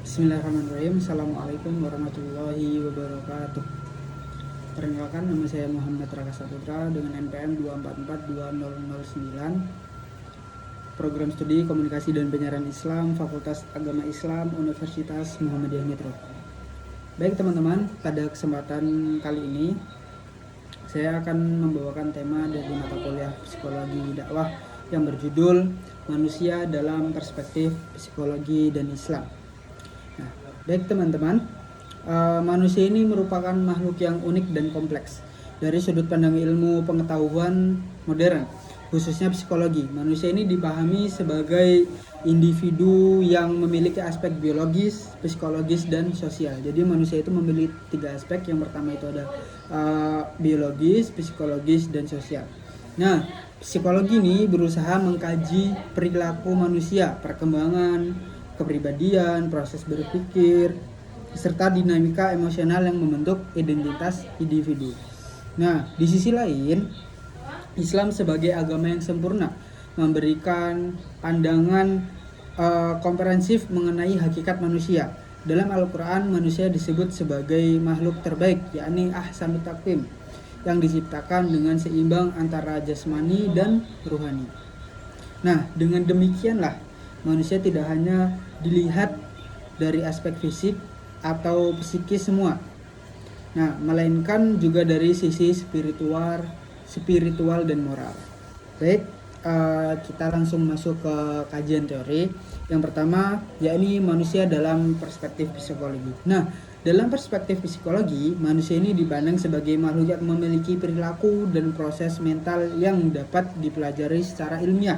Bismillahirrahmanirrahim. Assalamualaikum warahmatullahi wabarakatuh. Perkenalkan, nama saya Muhammad Raka Saputra dengan NPM 2442009, Program Studi Komunikasi dan Penyiaran Islam, Fakultas Agama Islam, Universitas Muhammadiyah Metro. Baik teman-teman, pada kesempatan kali ini saya akan membawakan tema dari mata kuliah Psikologi Dakwah yang berjudul Manusia dalam Perspektif Psikologi dan Islam. Nah, baik teman-teman, manusia ini merupakan makhluk yang unik dan kompleks. Dari sudut pandang ilmu pengetahuan modern, khususnya psikologi, manusia ini dipahami sebagai individu yang memiliki aspek biologis, psikologis, dan sosial. Jadi manusia itu memiliki 3 aspek. Yang pertama itu ada biologis, psikologis, dan sosial. Nah, psikologi ini berusaha mengkaji perilaku manusia, perkembangan kepribadian, proses berpikir, serta dinamika emosional yang membentuk identitas individu. Nah, di sisi lain, Islam sebagai agama yang sempurna memberikan pandangan komprehensif mengenai hakikat manusia. Dalam Al-Quran, manusia disebut sebagai makhluk terbaik, yakni ahsanut taqwim, yang diciptakan dengan seimbang antara jasmani dan ruhani. Nah, dengan demikianlah manusia tidak hanya dilihat dari aspek fisik atau psikis semua, nah, melainkan juga dari sisi spiritual dan moral. Baik, kita langsung masuk ke kajian teori. Yang pertama, yakni manusia dalam perspektif psikologi. Nah, dalam perspektif psikologi, manusia ini dipandang sebagai makhluk yang memiliki perilaku dan proses mental yang dapat dipelajari secara ilmiah.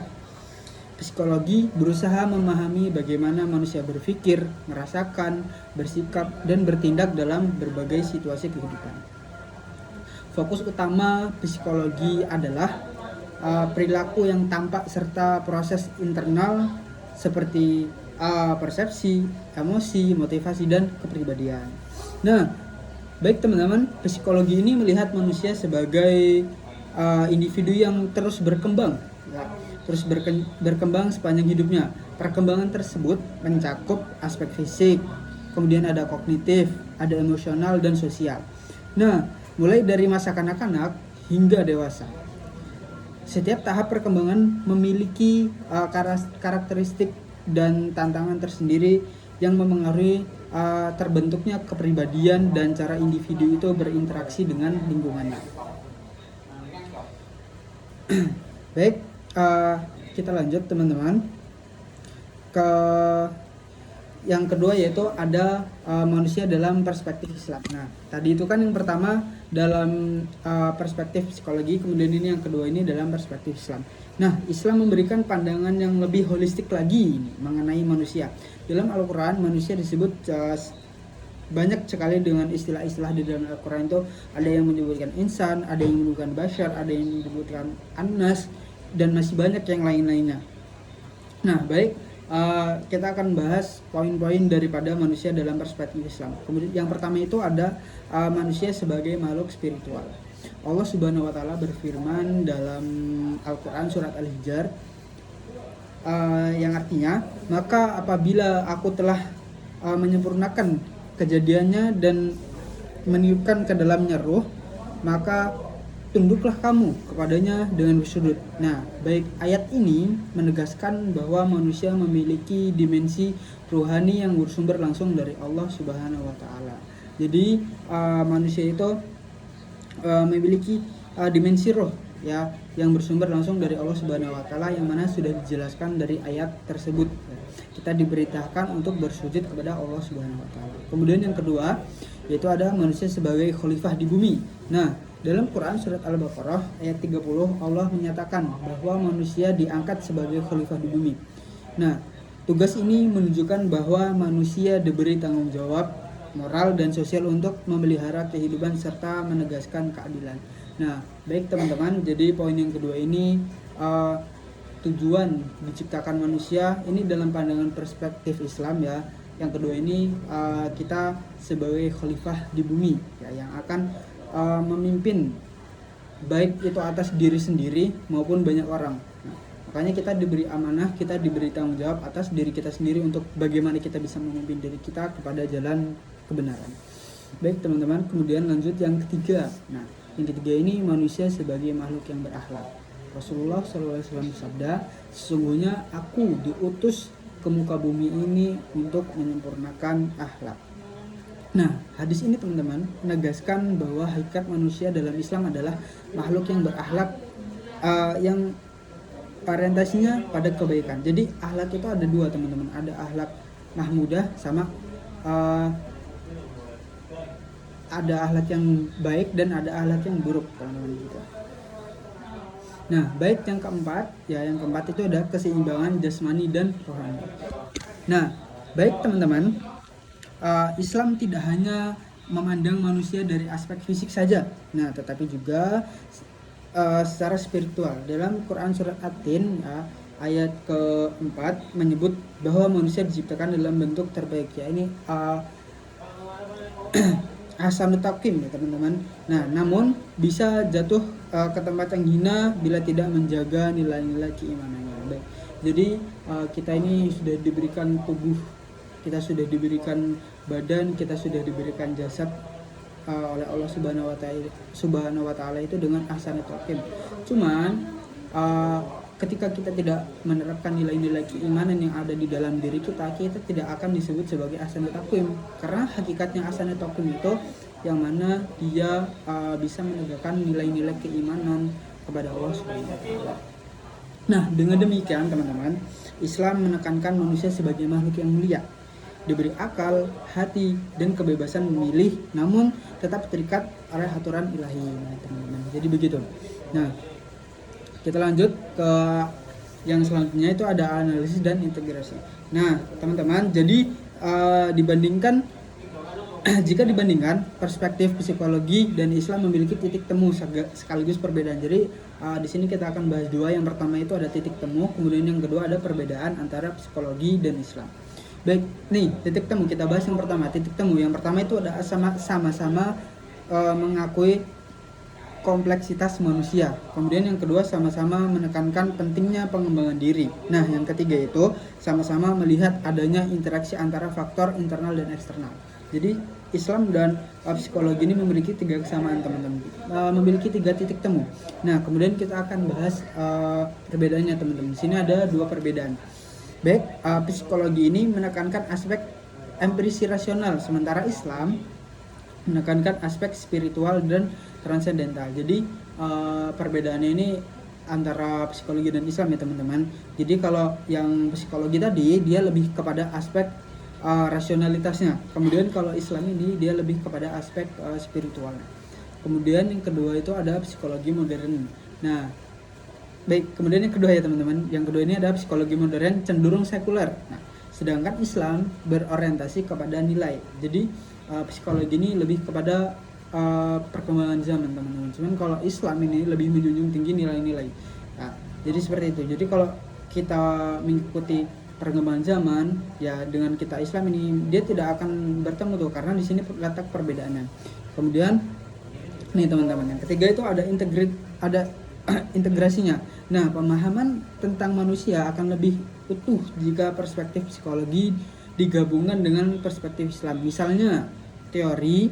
Psikologi berusaha memahami bagaimana manusia berpikir, merasakan, bersikap, dan bertindak dalam berbagai situasi kehidupan. Fokus utama psikologi adalah perilaku yang tampak serta proses internal seperti persepsi, emosi, motivasi, dan kepribadian. Nah, baik teman-teman, psikologi ini melihat manusia sebagai individu yang terus berkembang, terus berkembang sepanjang hidupnya. Perkembangan tersebut mencakup aspek fisik, kemudian ada kognitif, ada emosional, dan sosial. Nah, mulai dari masa kanak-kanak hingga dewasa, setiap tahap perkembangan memiliki karakteristik dan tantangan tersendiri yang memengaruhi terbentuknya kepribadian dan cara individu itu berinteraksi dengan lingkungannya. Baik, kita lanjut teman-teman ke yang kedua, yaitu ada manusia dalam perspektif Islam. Nah, tadi itu kan yang pertama dalam perspektif psikologi, kemudian ini yang kedua ini dalam perspektif Islam. Nah, Islam memberikan pandangan yang lebih holistik lagi mengenai manusia. Dalam Al-Quran, manusia disebut banyak sekali dengan istilah-istilah di dalam Al-Quran. Itu ada yang menyebutkan insan, ada yang menyebutkan bashar, ada yang menyebutkan annas, dan masih banyak yang lain-lainnya. Nah, baik, kita akan bahas poin-poin daripada manusia dalam perspektif Islam. Kemudian yang pertama itu ada manusia sebagai makhluk spiritual. Allah Subhanahu wa taala berfirman dalam Al-Qur'an surat Al-Hijr yang artinya, maka apabila aku telah menyempurnakan kejadiannya dan meniupkan ke dalamnya ruh, maka tunduklah kamu kepadanya dengan bersujud. Nah, baik, ayat ini menegaskan bahwa manusia memiliki dimensi ruhani yang bersumber langsung dari Allah Subhanahu wa taala. Jadi manusia itu memiliki dimensi roh ya yang bersumber langsung dari Allah Subhanahu wa taala, yang mana sudah dijelaskan dari ayat tersebut. Kita diberitakan untuk bersujud kepada Allah Subhanahu wa taala. Kemudian yang kedua, yaitu ada manusia sebagai khalifah di bumi. Nah, dalam Quran surat Al-Baqarah ayat 30, Allah menyatakan bahwa manusia diangkat sebagai khalifah di bumi. Nah, tugas ini menunjukkan bahwa manusia diberi tanggung jawab moral dan sosial untuk memelihara kehidupan serta menegaskan keadilan. Nah, baik teman-teman, jadi poin yang kedua ini tujuan diciptakan manusia ini dalam pandangan perspektif Islam ya. Yang kedua ini kita sebagai khalifah di bumi ya, yang akan memimpin baik itu atas diri sendiri maupun banyak orang. Makanya kita diberi amanah, kita diberi tanggung jawab atas diri kita sendiri untuk bagaimana kita bisa memimpin diri kita kepada jalan kebenaran. Baik teman-teman, kemudian lanjut yang ketiga. Nah, yang ketiga ini manusia sebagai makhluk yang berakhlak. Rasulullah SAW bersabda, sesungguhnya aku diutus ke muka bumi ini untuk menyempurnakan akhlak. Nah, hadis ini teman-teman menegaskan bahwa hakikat manusia dalam Islam adalah makhluk yang berakhlak, yang orientasinya pada kebaikan. Jadi akhlak itu ada dua teman-teman, ada akhlak mahmudah sama ada akhlak yang baik dan ada akhlak yang buruk teman-teman gitu. Nah, baik yang keempat itu ada keseimbangan jasmani dan rohani. Nah, baik teman-teman, Islam tidak hanya memandang manusia dari aspek fisik saja, nah tetapi juga secara spiritual. Dalam Quran surat At-Tin ayat ke-4 menyebut bahwa manusia diciptakan dalam bentuk terbaik, ya ini Hasanut Taqim ya teman-teman. Nah, namun bisa jatuh ke tempat yang hina bila tidak menjaga nilai-nilai keimanannya. Baik. Jadi kita ini sudah diberikan tubuh, kita sudah diberikan badan, kita sudah diberikan jasad oleh Allah Subhanahu wa taala itu dengan Hasanut Taqim. Cuman ketika kita tidak menerapkan nilai-nilai keimanan yang ada di dalam diri kita tidak akan disebut sebagai Hasanut Taqim. Karena hakikatnya Hasanut Taqim itu yang mana dia bisa menegakkan nilai-nilai keimanan kepada Allah Subhanahu wa taala. Nah, dengan demikian teman-teman, Islam menekankan manusia sebagai makhluk yang mulia, diberi akal, hati, dan kebebasan memilih, namun tetap terikat oleh aturan ilahi, teman-teman. Jadi begitu. Nah, kita lanjut ke yang selanjutnya, itu ada analisis dan integrasi. Nah, teman-teman, jadi jika dibandingkan perspektif psikologi dan Islam memiliki titik temu sekaligus perbedaan. Jadi di sini kita akan bahas dua. Yang pertama itu ada titik temu, kemudian yang kedua ada perbedaan antara psikologi dan Islam. Baik, nih titik temu kita bahas yang pertama. Titik temu yang pertama itu ada sama-sama mengakui kompleksitas manusia. Kemudian yang kedua sama-sama menekankan pentingnya pengembangan diri. Nah, yang ketiga itu sama-sama melihat adanya interaksi antara faktor internal dan eksternal. Jadi Islam dan psikologi ini memiliki tiga kesamaan teman-teman, memiliki tiga titik temu. Nah, kemudian kita akan bahas perbedaannya teman-teman. Di sini ada dua perbedaan. Baik, psikologi ini menekankan aspek empirisi rasional, sementara Islam menekankan aspek spiritual dan transendental. Jadi perbedaannya ini antara psikologi dan Islam ya teman-teman. Jadi kalau yang psikologi tadi dia lebih kepada aspek rasionalitasnya. Kemudian kalau Islam ini dia lebih kepada aspek spiritual. Kemudian yang kedua itu ada psikologi modern. Nah, baik, kemudian yang kedua ya teman-teman. Yang kedua ini ada psikologi modern cenderung sekuler. Nah, sedangkan Islam berorientasi kepada nilai. Jadi psikologi ini lebih kepada perkembangan zaman teman-teman. Cuman kalau Islam ini lebih menjunjung tinggi nilai-nilai. Nah, jadi seperti itu. Jadi kalau kita mengikuti perkembangan zaman ya dengan kita Islam ini dia tidak akan bertemu tuh, karena di sini letak perbedaannya. Kemudian nih teman-teman, yang ketiga itu ada integrasinya. Nah, pemahaman tentang manusia akan lebih utuh jika perspektif psikologi digabungkan dengan perspektif Islam. Misalnya teori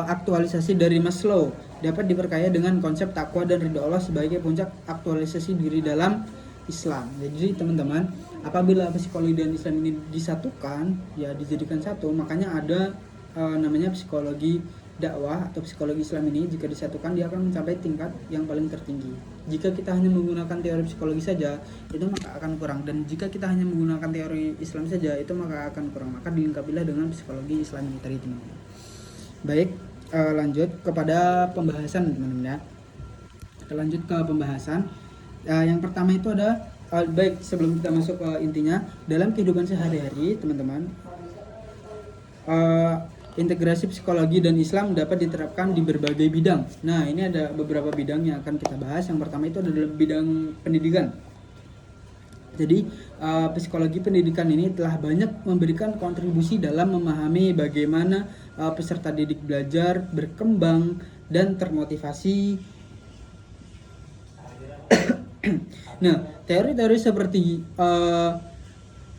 aktualisasi dari Maslow dapat diperkaya dengan konsep takwa dan ridha Allah sebagai puncak aktualisasi diri dalam Islam. Jadi teman-teman, apabila psikologi dan Islam ini disatukan, ya dijadikan satu, makanya ada namanya psikologi dakwah atau psikologi Islam ini. Jika disatukan dia akan mencapai tingkat yang paling tertinggi. Jika kita hanya menggunakan teori psikologi saja, itu maka akan kurang, dan jika kita hanya menggunakan teori Islam saja, itu maka akan kurang. Maka dilengkapilah dengan psikologi Islam ini tadi teman-teman. Baik, lanjut kepada pembahasan teman-teman ya. Kita lanjut ke pembahasan. Yang pertama itu ada baik, sebelum kita masuk ke intinya, dalam kehidupan sehari-hari teman-teman, integrasi psikologi dan Islam dapat diterapkan di berbagai bidang. Nah, ini ada beberapa bidang yang akan kita bahas. Yang pertama itu adalah bidang pendidikan. Jadi psikologi pendidikan ini telah banyak memberikan kontribusi dalam memahami bagaimana peserta didik belajar, berkembang, dan termotivasi Nah, teori-teori seperti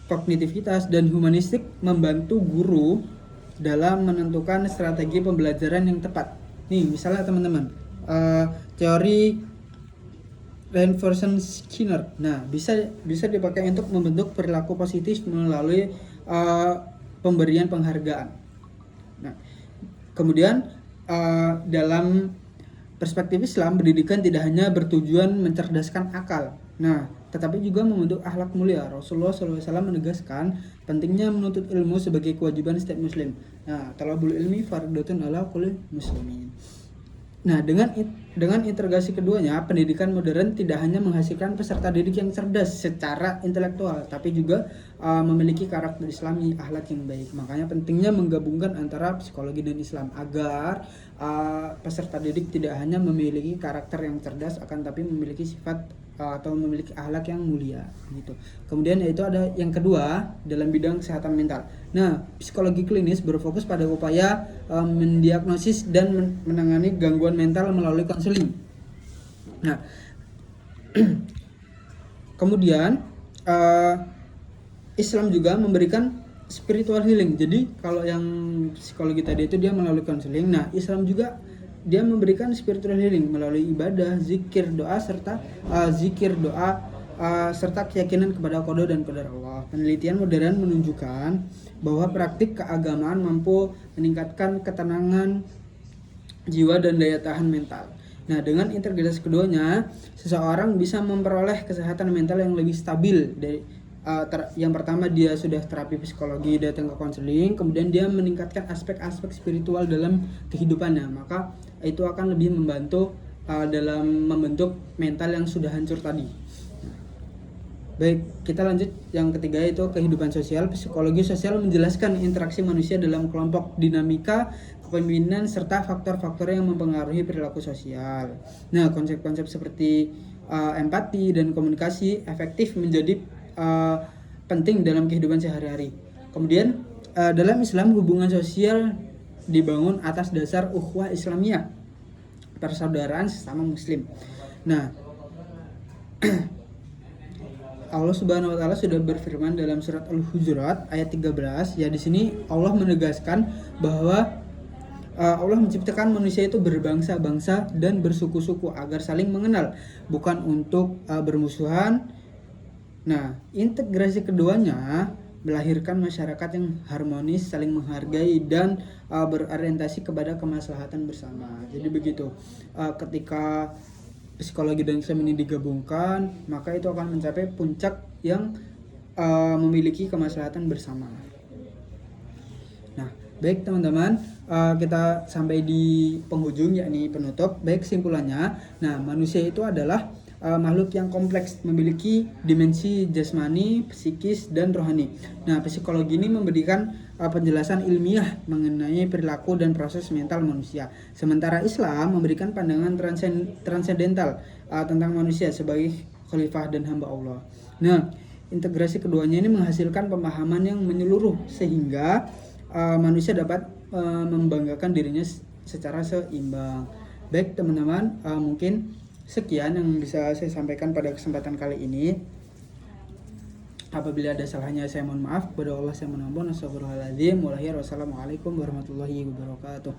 kognitivitas dan humanistik membantu guru dalam menentukan strategi pembelajaran yang tepat. Nih, misalnya teman-teman, teori reinforcement Skinner. Nah, bisa dipakai untuk membentuk perilaku positif melalui pemberian penghargaan. Nah, kemudian dalam perspektif Islam, pendidikan tidak hanya bertujuan mencerdaskan akal. Nah, tetapi juga membentuk akhlak mulia. Rasulullah SAW menegaskan pentingnya menuntut ilmu sebagai kewajiban setiap muslim. Nah, talabul ilmi fardhatun ala kulli muslimin. Nah, dengan integrasi keduanya, pendidikan modern tidak hanya menghasilkan peserta didik yang cerdas secara intelektual, tapi juga memiliki karakter Islami, akhlak yang baik. Makanya pentingnya menggabungkan antara psikologi dan Islam agar peserta didik tidak hanya memiliki karakter yang cerdas, akan tapi memiliki sifat atau memiliki akhlak yang mulia gitu. Kemudian yaitu ada yang kedua dalam bidang kesehatan mental. Nah, psikologi klinis berfokus pada upaya mendiagnosis dan menangani gangguan mental melalui konseling. Nah, kemudian Islam juga memberikan spiritual healing. Jadi kalau yang psikologi tadi itu dia melalui konseling. Nah, Islam juga dia memberikan spiritual healing melalui ibadah, zikir, doa serta keyakinan kepada qada dan qadar Allah. Penelitian modern menunjukkan bahwa praktik keagamaan mampu meningkatkan ketenangan jiwa dan daya tahan mental. Nah, dengan integritas keduanya, seseorang bisa memperoleh kesehatan mental yang lebih stabil. Yang pertama, dia sudah terapi psikologi, datang ke konseling, kemudian dia meningkatkan aspek-aspek spiritual dalam kehidupannya, maka itu akan lebih membantu dalam membentuk mental yang sudah hancur tadi. Baik, kita lanjut yang ketiga, yaitu kehidupan sosial. Psikologi sosial menjelaskan interaksi manusia dalam kelompok, dinamika kepemimpinan, serta faktor-faktor yang mempengaruhi perilaku sosial. Nah, konsep-konsep seperti empati dan komunikasi efektif menjadi penting dalam kehidupan sehari-hari. Kemudian dalam Islam, hubungan sosial dibangun atas dasar ukhuwah Islamiyah, persaudaraan sesama muslim. Nah, Allah Subhanahu wa taala sudah berfirman dalam surat Al-Hujurat ayat 13, ya di sini Allah menegaskan bahwa Allah menciptakan manusia itu berbangsa-bangsa dan bersuku-suku agar saling mengenal, bukan untuk bermusuhan. Nah, integrasi keduanya melahirkan masyarakat yang harmonis, saling menghargai, dan berorientasi kepada kemaslahatan bersama. Jadi begitu, ketika psikologi dan Islam ini digabungkan, maka itu akan mencapai puncak yang memiliki kemaslahatan bersama. Nah, baik teman-teman, kita sampai di penghujung, yakni penutup. Baik, kesimpulannya, nah, manusia itu adalah makhluk yang kompleks, memiliki dimensi jasmani, psikis, dan rohani. Nah, psikologi ini memberikan penjelasan ilmiah mengenai perilaku dan proses mental manusia. Sementara Islam memberikan pandangan transendental tentang manusia sebagai khalifah dan hamba Allah. Nah, integrasi keduanya ini menghasilkan pemahaman yang menyeluruh sehingga manusia dapat membanggakan dirinya secara seimbang. Baik teman-teman, mungkin sekian yang bisa saya sampaikan pada kesempatan kali ini. Apabila ada salahnya saya mohon maaf. Kepada Allah saya mohon ampun. Astagfirullahaladzim. Wassalamualaikum warahmatullahi wabarakatuh.